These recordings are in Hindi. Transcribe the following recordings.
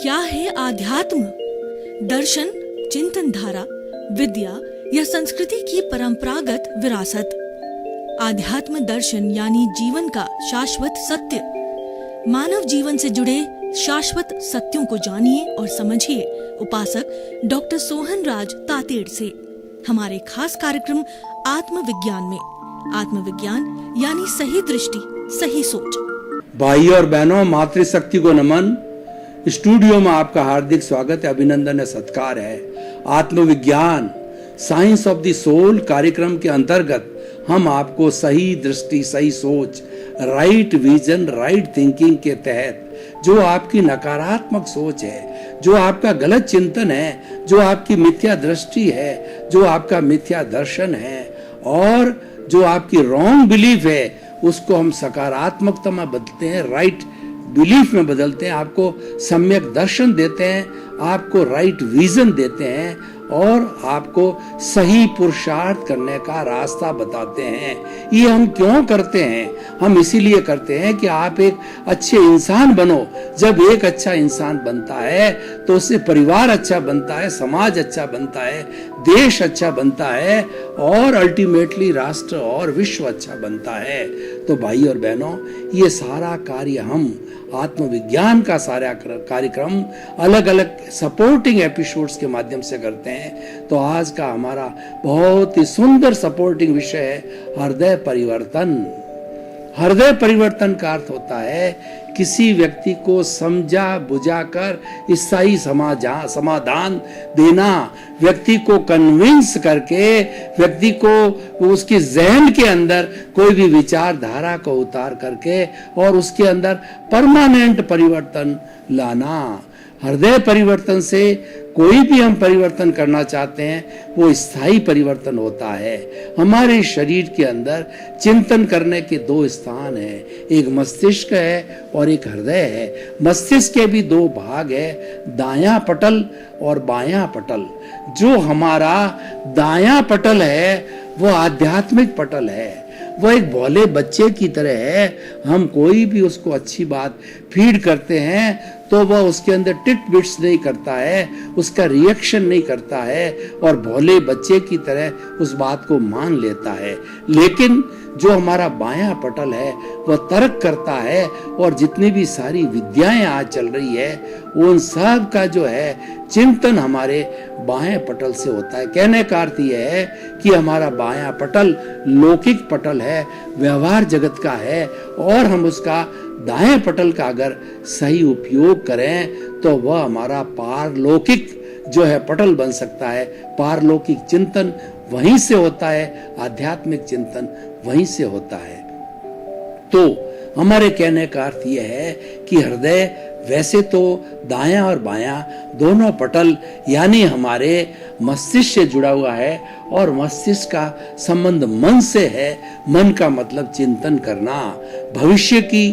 क्या है आध्यात्म? दर्शन, चिंतन धारा, विद्या या संस्कृति की परंपरागत विरासत। आध्यात्म दर्शन यानी जीवन का शाश्वत सत्य। मानव जीवन से जुड़े शाश्वत सत्यों को जानिए और समझिए उपासक डॉक्टर सोहन राज तातेड़ से हमारे खास कार्यक्रम आत्मविज्ञान में। आत्मविज्ञान यानी सही दृष्टि, सही सोच। भाई और बहनों, मातृशक्ति को नमन। स्टूडियो में आपका हार्दिक स्वागत है, अभिनंदन है, सत्कार है। आत्मविज्ञान साइंस ऑफ द सोल कार्यक्रम के अंतर्गत हम आपको सही दृष्टि, सही सोच, राइट विजन, राइट थिंकिंग के तहत जो आपकी नकारात्मक सोच है, जो आपका गलत चिंतन है, जो आपकी मिथ्या दृष्टि है, जो आपका मिथ्या दर्शन है और जो आपकी रॉन्ग बिलीफ है, उसको हम सकारात्मकता में बदलते हैं, राइट बिलीफ में बदलते हैं, आपको सम्यक दर्शन देते हैं, आपको राइट विजन देते हैं और आपको सही पुरुषार्थ करने का रास्ता बताते हैं। ये हम क्यों करते हैं? हम इसीलिए करते हैं कि आप एक अच्छे इंसान बनो। जब एक अच्छा इंसान बनता है तो उससे परिवार अच्छा बनता है, समाज अच्छा बनता है, देश अच्छा बनता है और अल्टीमेटली राष्ट्र और विश्व अच्छा बनता है। तो भाई और बहनों, ये सारा कार्य हम आत्मविज्ञान का सारा कार्यक्रम अलग अलग सपोर्टिंग एपिसोड्स के माध्यम से करते हैं। तो आज का हमारा बहुत ही सुंदर सपोर्टिंग विषय है हृदय परिवर्तन। हृदय परिवर्तन का अर्थ होता है किसी व्यक्ति को समझा बुझाकर स्थायी समाधान देना, व्यक्ति को कन्विंस करके व्यक्ति को उसके जहन के अंदर कोई भी विचारधारा को उतार करके और उसके अंदर परमानेंट परिवर्तन लाना। हृदय परिवर्तन से कोई भी हम परिवर्तन करना चाहते हैं वो स्थायी परिवर्तन होता है। हमारे शरीर के अंदर चिंतन करने के दो स्थान हैं, एक मस्तिष्क है और एक हृदय है। मस्तिष्क के भी दो भाग है, दायां पटल और बायां पटल। जो हमारा दायां पटल है वो आध्यात्मिक पटल है, वो एक भोले बच्चे की तरह है। हम कोई भी उसको अच्छी बात फीड करते हैं तो वह उसके अंदर टिट बिट्स नहीं करता है, उसका रिएक्शन नहीं करता है और भोले बच्चे की तरह उस बात को मान लेता है। लेकिन जो हमारा बायां पटल है वह तर्क करता है और जितनी भी सारी विद्याएं आज चल रही है उन सब का जो है चिंतन हमारे बाएं पटल से होता है। कहने का अर्थ यह है कि हमारा बायां पटल लौकिक पटल है, व्यवहार जगत का है और हम उसका दाएं पटल का अगर सही उपयोग करें तो वह हमारा पारलौकिक जो है पटल बन सकता है। पारलौकिक चिंतन वहीं से होता है, आध्यात्मिक चिंतन वहीं से होता है। तो हमारे कहने का अर्थ यह है कि हृदय वैसे तो दायां और बायां दोनों पटल यानी हमारे मस्तिष्क से जुड़ा हुआ है और मस्तिष्क का संबंध मन से है। मन का मतलब चिंतन करना, भविष्य की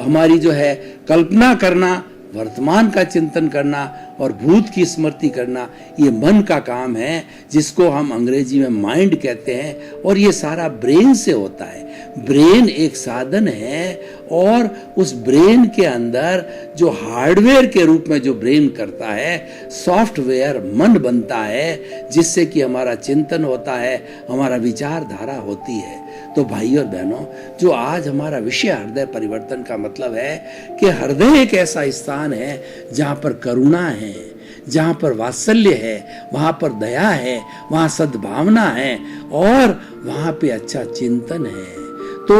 हमारी जो है कल्पना करना, वर्तमान का चिंतन करना और भूत की स्मृति करना, ये मन का काम है जिसको हम अंग्रेजी में माइंड कहते हैं और ये सारा ब्रेन से होता है। ब्रेन एक साधन है और उस ब्रेन के अंदर जो हार्डवेयर के रूप में जो ब्रेन करता है, सॉफ्टवेयर मन बनता है जिससे कि हमारा चिंतन होता है, हमारा विचारधारा होती है। तो भाई और बहनों, जो आज हमारा विषय हृदय परिवर्तन का मतलब है कि हृदय एक ऐसा स्थान है जहाँ पर करुणा है, जहाँ पर वात्सल्य है, वहाँ पर दया है, वहाँ सद्भावना है और वहाँ पे अच्छा चिंतन है। तो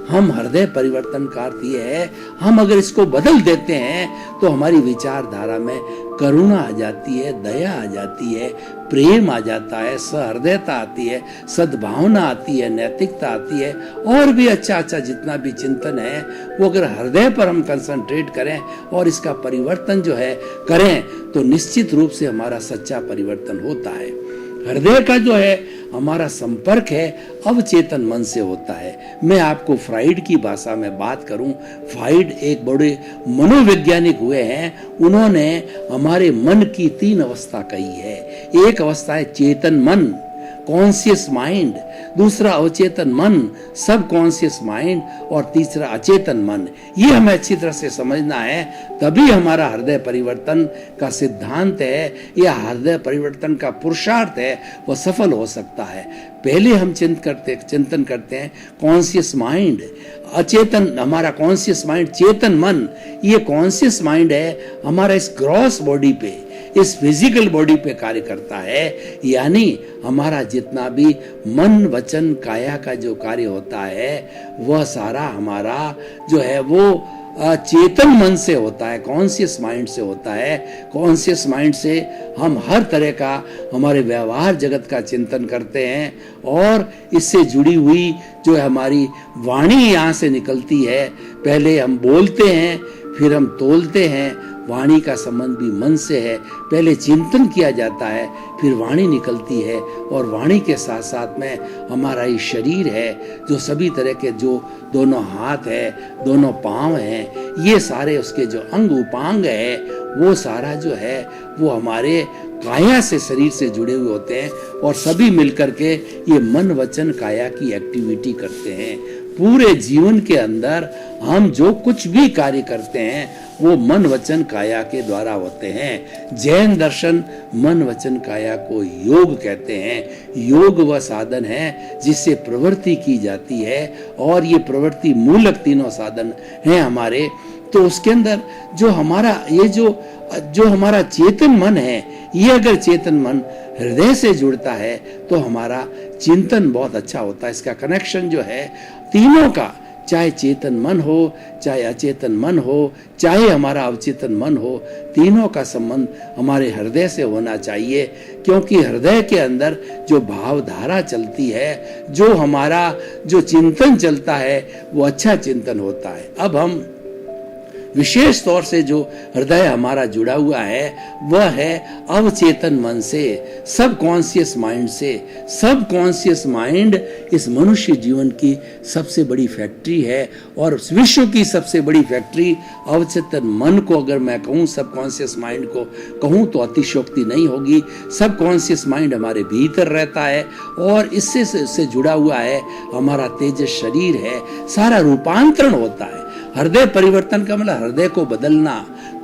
हम हृदय परिवर्तन का अर्थ ये है, हम अगर इसको बदल देते हैं तो हमारी विचारधारा में करुणा आ जाती है, दया आ जाती है, प्रेम आ जाता है, सहृदयता आती है, सद्भावना आती है, नैतिकता आती है और भी अच्छा जितना भी चिंतन है वो अगर हृदय पर हम कंसंट्रेट करें और इसका परिवर्तन जो है करें तो निश्चित रूप से हमारा सच्चा परिवर्तन होता है। हृदय का जो है हमारा संपर्क है अवचेतन मन से होता है। मैं आपको फ्राइड की भाषा में बात करूं, फ्राइड एक बड़े मनोवैज्ञानिक हुए हैं। उन्होंने हमारे मन की तीन अवस्था कही है। एक अवस्था है चेतन मन, कॉन्शियस माइंड, दूसरा अवचेतन मन, सब कॉन्शियस माइंड, और तीसरा अचेतन मन। ये हमें अच्छी तरह से समझना है, तभी हमारा हृदय परिवर्तन का सिद्धांत है या हृदय परिवर्तन का पुरुषार्थ है वो सफल हो सकता है। पहले हम चिंतन करते हैं कॉन्शियस माइंड, अचेतन, हमारा कॉन्शियस माइंड, चेतन मन। ये कॉन्शियस माइंड है हमारा इस ग्रॉस बॉडी पे, इस फिजिकल बॉडी पे कार्य करता है, यानी हमारा जितना भी मन वचन काया का जो कार्य होता है वह सारा हमारा जो है वो चेतन मन से होता है, कॉन्शियस माइंड से होता है। कॉन्शियस माइंड से हम हर तरह का हमारे व्यवहार जगत का चिंतन करते हैं, और इससे जुड़ी हुई जो है हमारी वाणी यहाँ से निकलती है। पहले हम बोलते हैं, फिर हम तोलते हैं। वाणी का संबंध भी मन से है, पहले चिंतन किया जाता है, फिर वाणी निकलती है, और वाणी के साथ साथ में हमारा ये शरीर है, जो सभी तरह के जो दोनों हाथ है, दोनों पांव हैं, ये सारे उसके जो अंग उपांग है, वो सारा जो है वो हमारे काया से, शरीर से जुड़े हुए होते हैं, और सभी मिलकर के ये मन वचन काया की एक्टिविटी करते हैं। पूरे जीवन के अंदर हम जो कुछ भी कार्य करते हैं वो मन वचन काया के द्वारा होते हैं। जैन दर्शन मन वचन काया को योग कहते हैं। योग वह साधन है जिससे प्रवृत्ति की जाती है, और ये प्रवृत्ति मूलक तीनों साधन हैं हमारे। तो उसके अंदर जो हमारा ये जो हमारा चेतन मन है, ये अगर चेतन मन हृदय से जुड़ता है तो हमारा चिंतन बहुत अच्छा होता है। इसका कनेक्शन जो है तीनों का, चाहे चेतन मन हो, चाहे अचेतन मन हो, चाहे हमारा अवचेतन मन हो, तीनों का संबंध हमारे हृदय से होना चाहिए, क्योंकि हृदय के अंदर जो भावधारा चलती है, जो हमारा जो चिंतन चलता है, वो अच्छा चिंतन होता है। अब हम विशेष तौर से जो हृदय हमारा जुड़ा हुआ है वह है अवचेतन मन से, सब कॉन्शियस माइंड से। सब कॉन्शियस माइंड इस मनुष्य जीवन की सबसे बड़ी फैक्ट्री है, और विश्व की सबसे बड़ी फैक्ट्री अवचेतन मन को अगर मैं कहूँ, सब कॉन्शियस माइंड को कहूँ तो अतिशयोक्ति नहीं होगी। सब कॉन्शियस माइंड हमारे भीतर रहता है, और इससे जुड़ा हुआ है हमारा तेजस शरीर है। सारा रूपांतरण होता है। हृदय परिवर्तन का मतलब हृदय को बदलना,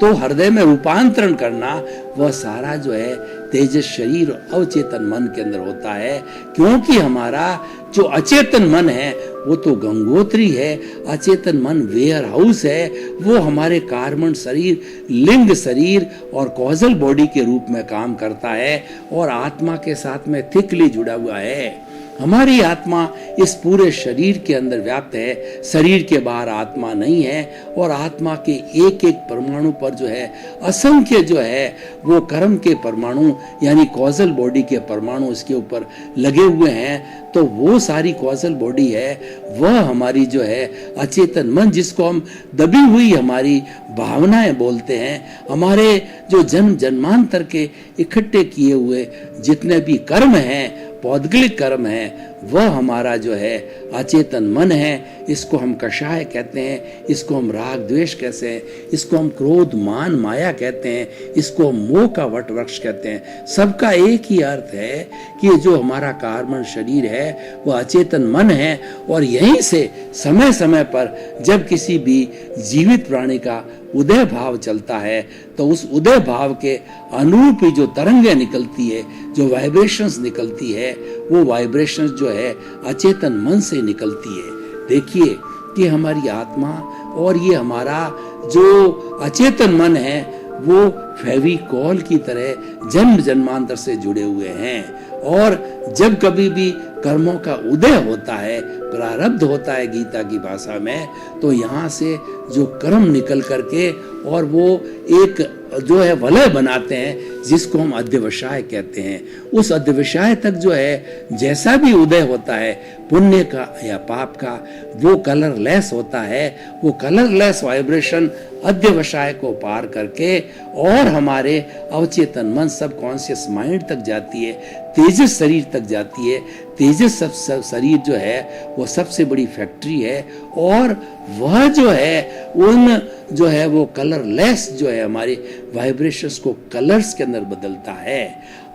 तो हृदय में रूपांतरण करना, वह सारा जो है तेजस शरीर अवचेतन मन के अंदर होता है। क्योंकि हमारा जो अचेतन मन है वो तो गंगोत्री है, अचेतन मन वेयर हाउस है, वो हमारे कार्बन शरीर, लिंग शरीर और कॉजल बॉडी के रूप में काम करता है, और आत्मा के साथ में थिकली जुड़ा हुआ है। हमारी आत्मा इस पूरे शरीर के अंदर व्याप्त है, शरीर के बाहर आत्मा नहीं है, और आत्मा के एक एक परमाणु पर जो है असंख्य जो है वो कर्म के परमाणु, यानी कॉजल बॉडी के परमाणु इसके ऊपर लगे हुए हैं। तो वो सारी कॉजल बॉडी है, वह हमारी जो है अचेतन मन, जिसको हम दबी हुई हमारी भावनाएं बोलते हैं। हमारे जो जन्म जन्मांतर के इकट्ठे किए हुए जितने भी कर्म हैं, पौद्गलिक कर्म है, वह हमारा जो है अचेतन मन है। इसको हम कषाय कहते हैं, इसको हम राग द्वेष कहते हैं, इसको हम क्रोध मान माया कहते हैं, इसको हम मोह का वट वृक्ष कहते हैं। सबका एक ही अर्थ है कि जो हमारा कार्बन शरीर है वह अचेतन मन है, और यहीं से समय समय पर जब किसी भी जीवित प्राणी का उदय भाव चलता है तो उस उदय भाव के अनुरूप ही जो तरंगें निकलती है, जो वाइब्रेशंस निकलती है, वो वाइब्रेशंस जो है अचेतन मन से निकलती है। देखिए कि हमारी आत्मा और ये हमारा जो अचेतन मन है वो फेविकॉल की तरह जन्म जन्मांतर से जुड़े हुए हैं, और जब कभी भी कर्मों का उदय होता है, प्रारब्ध होता है गीता की भाषा में, तो यहाँ से जो कर्म निकल करके और वो एक जो है वलय बनाते हैं, जिसको हम अध्यवसाय कहते हैं। उस अध्यवसाय तक जो है जैसा भी उदय होता है पुण्य का या पाप का, वो कलरलेस होता है। वो कलरलेस वाइब्रेशन अध्यवसाय को पार करके और हमारे अवचेतन मन, सब कॉन्शियस माइंड तक जाती है, तेजस शरीर तक जाती है। तेजस सब शरीर जो है वो सबसे बड़ी फैक्ट्री है, और वह जो है उन जो है वो कलरलेस जो है हमारे वाइब्रेशंस को कलर्स के अंदर बदलता है।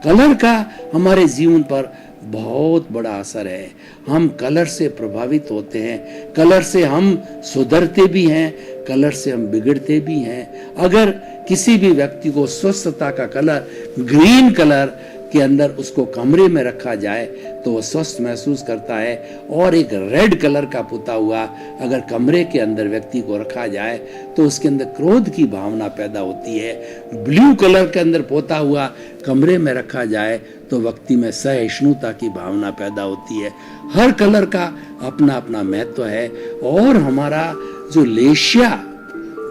कलर का हमारे जीवन पर बहुत बड़ा असर है। हम कलर से प्रभावित होते हैं, कलर से हम सुधरते भी हैं, कलर से हम बिगड़ते भी हैं। अगर किसी भी व्यक्ति को स्वस्थता का कलर ग्रीन कलर के अंदर उसको कमरे में रखा जाए तो वो स्वस्थ महसूस करता है, और एक रेड कलर का पुता हुआ अगर कमरे के अंदर व्यक्ति को रखा जाए तो उसके अंदर क्रोध की भावना पैदा होती है। ब्लू कलर के अंदर पोता हुआ कमरे में रखा जाए तो व्यक्ति में सहिष्णुता की भावना पैदा होती है। हर कलर का अपना अपना महत्व है। और हमारा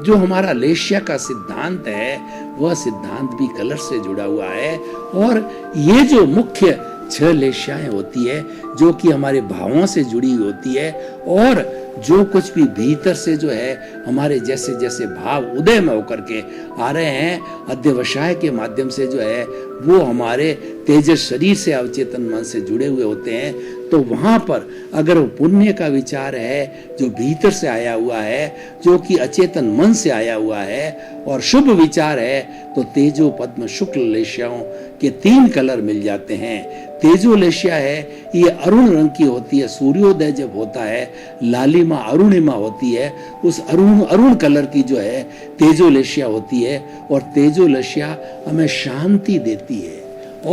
हमारा लेशिया का सिद्धांत है, वह सिद्धांत भी कलर से जुड़ा हुआ है। और ये जो मुख्य 6 लेशियाएं होती है जो कि हमारे भावों से जुड़ी हुई होती है, और जो कुछ भी भीतर से जो है हमारे जैसे जैसे भाव उदय में होकर के आ रहे हैं अध्यवसाय के माध्यम से जो है वो हमारे तेजस शरीर से अवचेतन मन से जुड़े हुए होते हैं। तो वहां पर अगर वो पुण्य का विचार है जो भीतर से आया हुआ है, जो कि अचेतन मन से आया हुआ है, और शुभ विचार है तो तेजो पद्म शुक्ल लेशियाओं के 3 कलर मिल जाते हैं। तेजो लेशिया है, ये अरुण रंग की होती है। सूर्योदय जब होता है लालिमा अरुणिमा होती है, उस अरुण कलर की जो है तेजो लेशिया होती है। और तेजो लेशिया हमें शांति देती है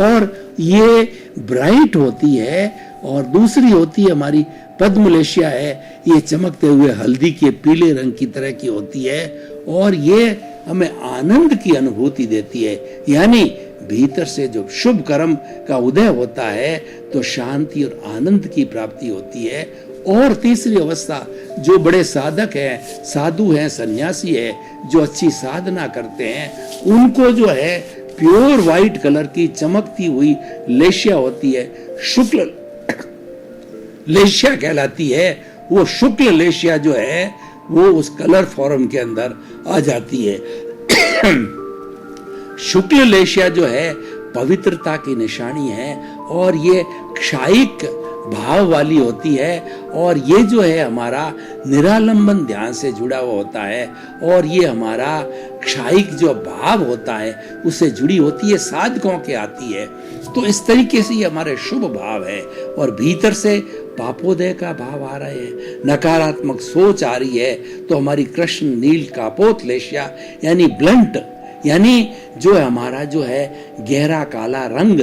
और ये ब्राइट होती है। और दूसरी होती है हमारी पद्म लेशिया है, ये चमकते हुए हल्दी के पीले रंग की तरह की होती है, और ये हमें आनंद की अनुभूति देती है। यानी भीतर से जो शुभ कर्म का उदय होता है तो शांति और आनंद की प्राप्ति होती है। और तीसरी अवस्था जो बड़े साधक हैं, साधु हैं, सन्यासी है, जो अच्छी साधना करते हैं, उनको जो है प्योर व्हाइट कलर की चमकती हुई लेशिया होती है, शुक्ल लेशिया कहलाती है। वो शुक्ल लेशिया जो है वो उस कलर फॉर्म के अंदर आ जाती है। शुक्ल लेशिया जो है पवित्रता की निशानी है, और ये क्षायिक भाव वाली होती है, और ये जो है हमारा निरालंबन ध्यान से जुड़ा हुआ होता है, और ये हमारा क्षायिक जो भाव होता है उससे जुड़ी होती है, साधकों के आती है। तो इस तरीके से ये हमारे शुभ भाव है। और भीतर से पापोदय का भाव आ रहे हैं, नकारात्मक सोच आ रही है तो हमारी कृष्ण नील कापोत लेशिया यानी ब्लंट, यानी जो हमारा जो है गहरा काला रंग,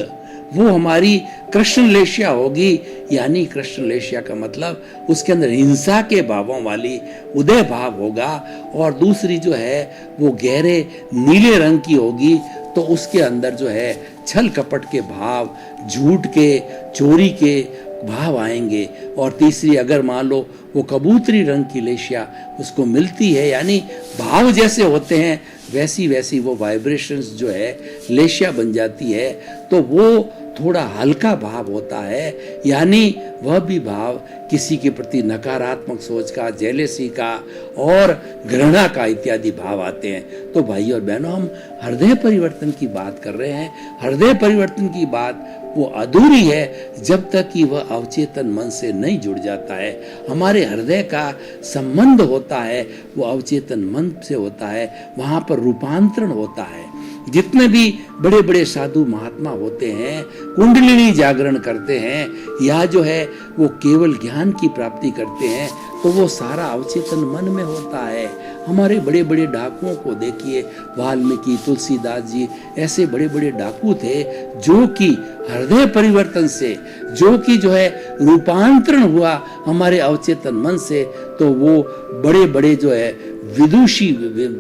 वो हमारी कृष्ण लेशिया होगी। यानी कृष्ण लेशिया का मतलब उसके अंदर हिंसा के भावों वाली उदय भाव होगा। और दूसरी जो है वो गहरे नीले रंग की होगी, तो उसके अंदर जो है छल कपट के भाव, झूठ के, चोरी के भाव आएंगे। और तीसरी अगर मान लो वो कबूतरी रंग की लेशिया उसको मिलती है, यानी भाव जैसे होते हैं वैसी वैसी वो वाइब्रेशंस जो है लेशिया बन जाती है, तो वो थोड़ा हल्का भाव होता है। यानी वह भी भाव किसी के प्रति नकारात्मक सोच का, जेलेसी का और घृणा का इत्यादि भाव आते हैं। तो भाई और बहनों, हम हृदय परिवर्तन की बात कर रहे हैं। हृदय परिवर्तन की बात वो अधूरी है जब तक कि वह अवचेतन मन से नहीं जुड़ जाता है। हमारे हृदय का संबंध होता है वो अवचेतन मन से होता है, वहां पर रूपांतरण होता है। जितने भी बड़े बड़े साधु महात्मा होते हैं, कुंडलिनी जागरण करते हैं, या जो है वो केवल ज्ञान की प्राप्ति करते हैं, तो वो सारा अवचेतन मन में होता है। हमारे बड़े बड़े डाकुओं को देखिए, वाल्मीकि, तुलसीदास जी, ऐसे बड़े बड़े डाकू थे जो कि हृदय परिवर्तन से, जो कि जो है रूपांतरण हुआ हमारे अवचेतन मन से, तो वो बड़े बड़े जो है विदुषी,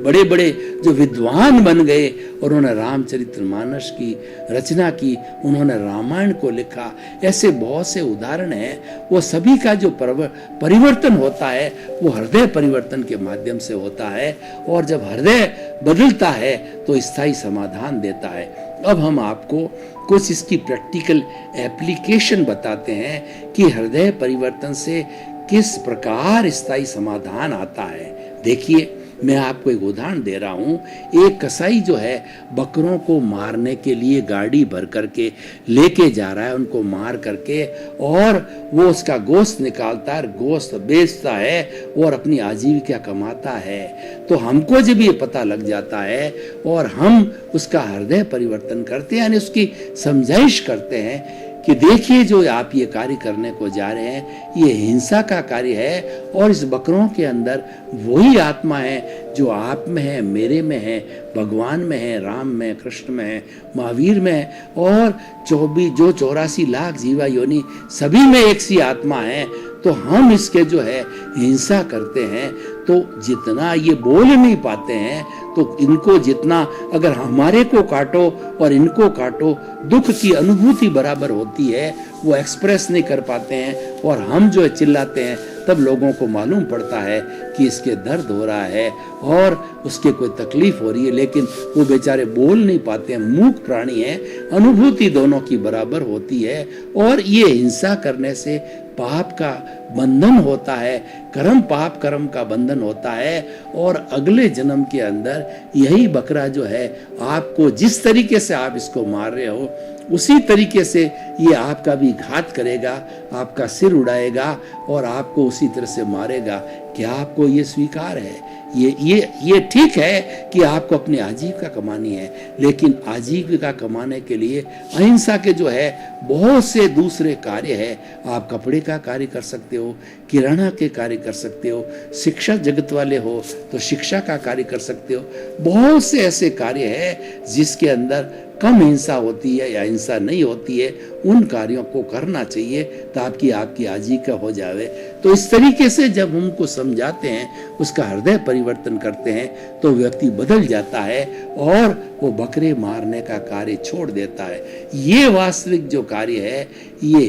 बड़े बड़े जो विद्वान बन गए, और उन्होंने रामचरितमानस की रचना की, उन्होंने रामायण को लिखा। ऐसे बहुत से उदाहरण हैं। वो सभी का जो परिवर्तन होता है वो हृदय परिवर्तन के माध्यम से होता है, और जब हृदय बदलता है तो स्थायी समाधान देता है। अब हम आपको कुछ इसकी प्रैक्टिकल एप्लीकेशन बताते हैं कि हृदय परिवर्तन से किस प्रकार स्थायी समाधान आता है। देखिए, मैं आपको एक उदाहरण दे रहा हूं। एक कसाई जो है बकरों को मारने के लिए गाड़ी भर करके लेके जा रहा है, उनको मार करके, और वो उसका गोश्त निकालता है, गोश्त बेचता है और अपनी आजीविका कमाता है। तो हमको जब ये पता लग जाता है और हम उसका हृदय परिवर्तन करते हैं, यानी उसकी समझाइश करते हैं कि देखिए जो आप ये कार्य करने को जा रहे हैं ये हिंसा का कार्य है, और इस बकरों के अंदर वही आत्मा है जो आप में है, मेरे में है, भगवान में है, राम में, कृष्ण में है, महावीर में है, और 84 लाख जीवा योनि सभी में एक सी आत्मा है। तो हम इसके जो है हिंसा करते हैं, तो जितना ये बोल नहीं पाते हैं, तो इनको जितना अगर हमारे को काटो और इनको काटो, दुख की अनुभूति बराबर होती है, वो एक्सप्रेस नहीं कर पाते हैं, और हम जो चिल्लाते हैं तब लोगों को मालूम पड़ता है कि इसके दर्द हो रहा है और उसके कोई तकलीफ हो रही है, लेकिन वो बेचारे बोल नहीं पाते हैं, मूक प्राणी है। अनुभूति दोनों की बराबर होती है, और ये हिंसा करने से पाप का बंधन होता है, कर्म पाप कर्म का बंधन होता है, और अगले जन्म के अंदर यही बकरा जो है आपको जिस तरीके से आप इसको मार रहे हो उसी तरीके से ये आपका भी घात करेगा, आपका सिर उड़ाएगा और आपको उसी तरह से मारेगा। क्या आपको ये स्वीकार है? ये ठीक है कि आपको अपनी आजीविका कमानी है, लेकिन आजीविका कमाने के लिए अहिंसा के जो है बहुत से दूसरे कार्य है। आप कपड़े का कार्य कर सकते हो, किराना के कार्य कर सकते हो, शिक्षा जगत वाले हो तो शिक्षा का कार्य कर सकते हो। बहुत से ऐसे कार्य है जिसके अंदर कम हिंसा होती है या हिंसा नहीं होती है, उन कार्यों को करना चाहिए ताकि आपकी आजीविका हो जावे। तो इस तरीके से जब हमको समझाते हैं, उसका हृदय परिवर्तन करते हैं, तो व्यक्ति बदल जाता है और वो बकरे मारने का कार्य छोड़ देता है। ये वास्तविक जो कार्य है, ये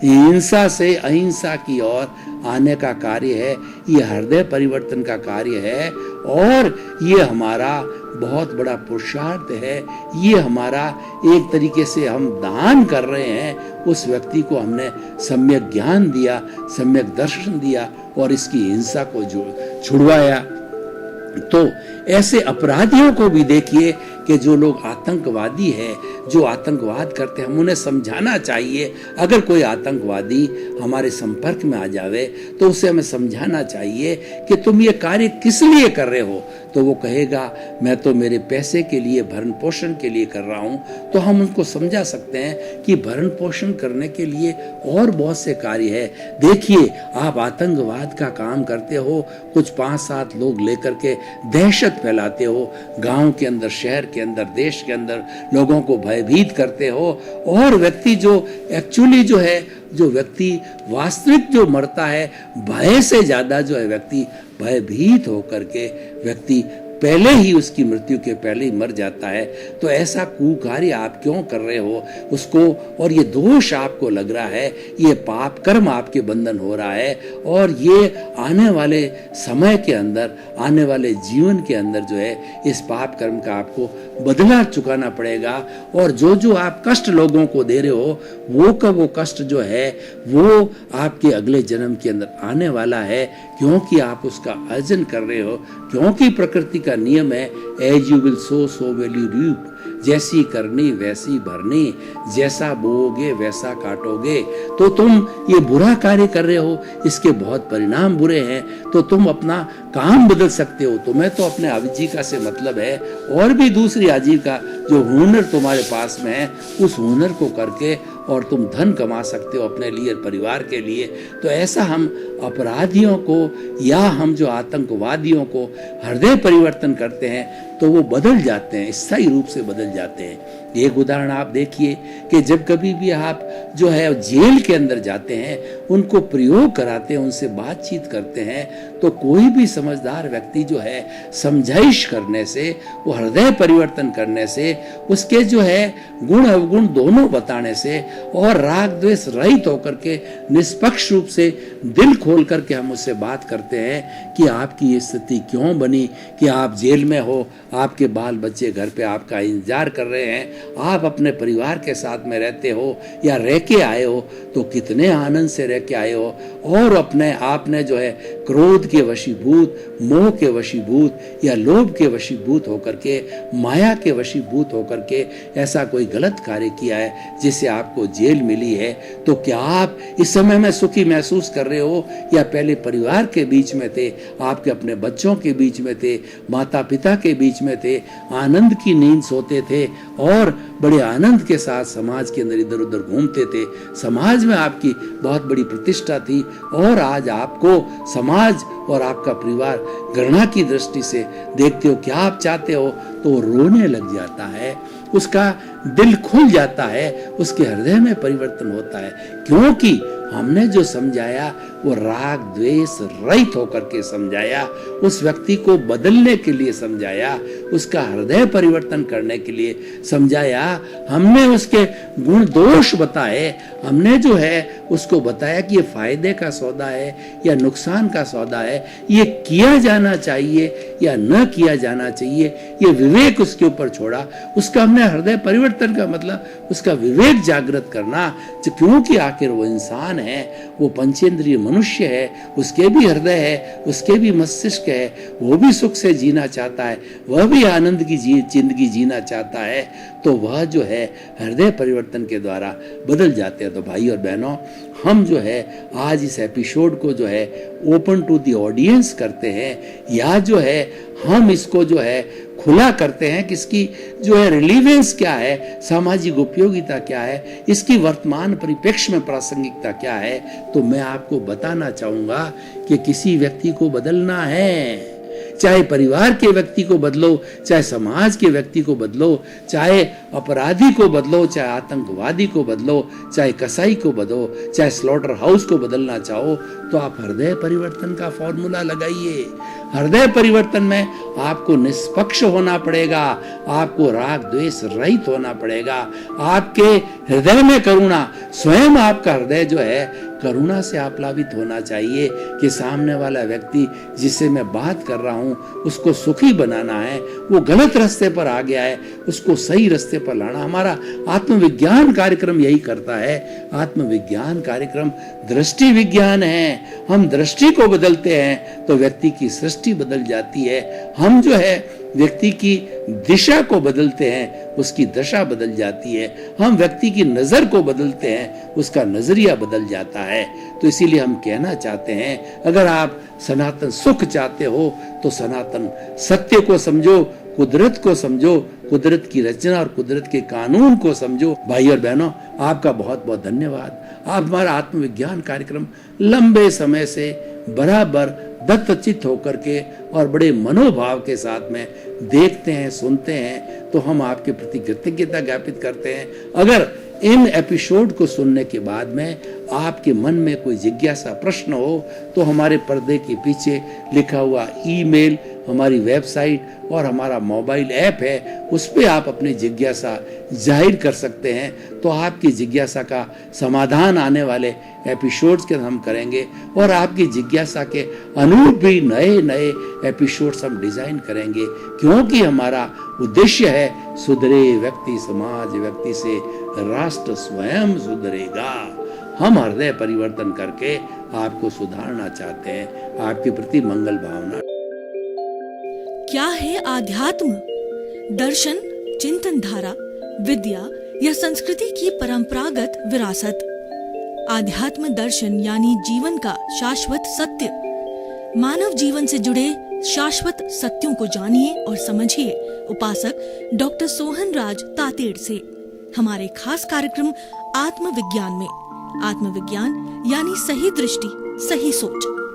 हिंसा से अहिंसा की ओर आने का कार्य है, ये हृदय परिवर्तन का कार्य है, और ये हमारा बहुत बड़ा पुरुषार्थ है। ये हमारा एक तरीके से हम दान कर रहे हैं, उस व्यक्ति को हमने सम्यक ज्ञान दिया, सम्यक दर्शन दिया और इसकी हिंसा को छुड़वाया। तो ऐसे अपराधियों को भी देखिए कि जो लोग आतंकवादी हैं, जो आतंकवाद करते हैं, हम उन्हें समझाना चाहिए। अगर कोई आतंकवादी हमारे संपर्क में आ जावे तो उसे हमें समझाना चाहिए कि तुम ये कार्य किस लिए कर रहे हो। तो वो कहेगा मैं तो मेरे पैसे के लिए, भरण पोषण के लिए कर रहा हूँ। तो हम उनको समझा सकते हैं कि भरण पोषण करने के लिए और बहुत से कार्य है। देखिए आप आतंकवाद का काम करते हो, कुछ 5-7 लोग लेकर के दहशत फैलाते हो, गांव के अंदर, शहर के अंदर, देश के अंदर लोगों को भयभीत करते हो, और व्यक्ति जो एक्चुअली जो व्यक्ति वास्तविक जो मरता है, भय से ज्यादा जो है व्यक्ति भयभीत होकर के व्यक्ति पहले ही उसकी मृत्यु के पहले ही मर जाता है। तो ऐसा कुकार्य आप क्यों कर रहे हो उसको, और ये दोष आपको लग रहा है, ये पाप कर्म आपके बंधन हो रहा है, और ये आने वाले समय के अंदर, आने वाले जीवन के अंदर जो है इस पाप कर्म का आपको बदला चुकाना पड़ेगा। और जो आप कष्ट लोगों को दे रहे हो, वो कष्ट जो है वो आपके अगले जन्म के अंदर आने वाला है, क्योंकि आप उसका अर्जन कर रहे हो। क्योंकि प्रकृति का नियम है, as you will sow so will you reap, जैसी करनी वैसी भरनी, जैसा बोओगे वैसा काटोगे। तो तुम ये बुरा कार्य कर रहे हो, इसके बहुत परिणाम बुरे हैं, तो तुम अपना काम बदल सकते हो। तुम्हें तो अपने आजीविका से मतलब है, और भी दूसरी आजीविका जो हुनर तुम्हारे पास में है, उस हुनर को करके और तुम धन कमा सकते हो अपने लिए, परिवार के लिए। तो ऐसा हम अपराधियों को या हम जो आतंकवादियों को हृदय परिवर्तन करते हैं तो वो बदल जाते हैं, स्थायी रूप से बदल जाते हैं। एक उदाहरण आप देखिए कि जब कभी भी आप जो है जेल के अंदर जाते हैं, उनको प्रयोग कराते हैं, उनसे बातचीत करते हैं, तो कोई भी समझदार व्यक्ति जो है समझाइश करने से, वो हृदय परिवर्तन करने से, उसके जो है गुण अवगुण दोनों बताने से, और राग द्वेष रहित होकर के निष्पक्ष रूप से दिल खोल करके हम उससे बात करते हैं कि आपकी ये स्थिति क्यों बनी, कि आप जेल में हो, आपके बाल बच्चे घर पे आपका इंतजार कर रहे हैं, आप अपने परिवार के साथ में रहते हो या रह के आए हो, तो कितने आनंद से रह के आए हो, और अपने आपने जो है क्रोध के वशीभूत मोह के वशीभूत या लोभ के वशीभूत होकर के, माया के वशीभूत होकर के ऐसा कोई गलत कार्य किया है जिससे आपको जेल मिली है, तो क्या आप इस समय में सुखी महसूस कर रहे हो, या पहले परिवार के बीच में थे, आपके अपने बच्चों के बीच में थे, माता पिता के बीच में थे, आनंद की नींद सोते थे और बड़े आनंद के साथ समाज के अंदर इधर उधर घूमते थे, समाज में आपकी बहुत बड़ी प्रतिष्ठा थी, और आज आपको समाज और आपका परिवार घृणा की दृष्टि से देखते हो, क्या आप चाहते हो, तो वो रोने लग जाता है, उसका दिल खुल जाता है, उसके हृदय में परिवर्तन होता है, क्योंकि हमने जो समझाया वो राग द्वेष रहित होकर के समझाया, उस व्यक्ति को बदलने के लिए समझाया, उसका हृदय परिवर्तन करने के लिए समझाया, हमने उसके गुण दोष बताए, हमने जो है उसको बताया कि ये फायदे का सौदा है या नुकसान का सौदा है, ये किया जाना चाहिए या न किया जाना चाहिए, ये विवेक उसके ऊपर छोड़ा, उसका हमने हृदय परिवर्तन का मतलब उसका विवेक जागृत करना, क्योंकि आखिर वो इंसान है, वो पंचेंद्रिय मनुष्य है, उसके भी हृदय है, उसके भी मस्तिष्क है, वो भी सुख से जीना चाहता है, वह भी आनंद की जिंदगी जीना चाहता है, तो वह जो है हृदय परिवर्तन के द्वारा बदल जाते हैं। तो भाई और बहनों, हम जो है आज इस एपिसोड को जो है ओपन टू द ऑडियंस करते हैं, या जो है हम इसको जो है खुला करते हैं कि इसकी जो है रिलीवेंस क्या है, सामाजिक उपयोगिता क्या है, इसकी वर्तमान परिप्रेक्ष्य में प्रासंगिकता क्या है। तो मैं आपको बताना चाहूंगा कि किसी व्यक्ति को बदलना है, चाहे परिवार के व्यक्ति को बदलो, चाहे समाज के व्यक्ति को बदलो, चाहे अपराधी को बदलो, चाहे आतंकवादी को बदलो, चाहे कसाई को बदलो, चाहे स्लॉटर हाउस को बदलना चाहो, तो आप हृदय परिवर्तन का फॉर्मूला लगाइए। हृदय परिवर्तन में आपको निष्पक्ष होना पड़ेगा, आपको राग द्वेष रहित होना पड़ेगा, आपके हृदय में करुणा, स्वयं आपका हृदय जो है करुणा से आप्लावित होना चाहिए कि सामने वाला व्यक्ति जिससे मैं बात कर रहा हूं उसको सुखी बनाना है, वो गलत रास्ते पर आ गया है, उसको सही रास्ते पर लाना। हमारा आत्मविज्ञान कार्यक्रम यही करता है। आत्मविज्ञान कार्यक्रम दृष्टि विज्ञान है। हम दृष्टि को बदलते हैं तो व्यक्ति की सृष्टि बदल जाती है। हम जो है व्यक्ति की दिशा को बदलते हैं, उसकी दशा बदल जाती है। हम व्यक्ति की नजर को बदलते हैं, उसका नजरिया बदल जाता है। तो इसीलिए हम कहना चाहते हैं, अगर आप सनातन सुख चाहते हो तो सनातन सत्य को समझो, कुदरत को समझो, कुदरत की रचना और कुदरत के कानून को समझो। भाई और बहनों, आपका बहुत बहुत धन्यवाद। आप हमारा आत्मविज्ञान कार्यक्रम लंबे समय से बराबर दत्तचित्त होकर के और बड़े मनोभाव के साथ में देखते हैं, सुनते हैं, तो हम आपके प्रति कृतज्ञता ज्ञापित करते हैं। अगर इन एपिसोड को सुनने के बाद में आपके मन में कोई जिज्ञासा, प्रश्न हो, तो हमारे पर्दे के पीछे लिखा हुआ ईमेल, हमारी वेबसाइट और हमारा मोबाइल ऐप है, उस पे आप अपनी जिज्ञासा जाहिर कर सकते हैं। तो आपकी जिज्ञासा का समाधान आने वाले एपिसोड्स के हम करेंगे, और आपकी जिज्ञासा के अनुरूप भी नए नए एपिसोड्स हम डिजाइन करेंगे, क्योंकि हमारा उद्देश्य है सुधरे व्यक्ति समाज, व्यक्ति से राष्ट्र स्वयं सुधरेगा। हम हृदय परिवर्तन करके आपको सुधारना चाहते हैं, आपके प्रति मंगल भावना। क्या है आध्यात्म? दर्शन, चिंतन धारा, विद्या या संस्कृति की परंपरागत विरासत। आध्यात्म दर्शन यानी जीवन का शाश्वत सत्य। मानव जीवन से जुड़े शाश्वत सत्यों को जानिए और समझिए उपासक डॉक्टर सोहन राज तातेड़ से हमारे खास कार्यक्रम आत्मविज्ञान में। आत्मविज्ञान यानी सही दृष्टि, सही सोच।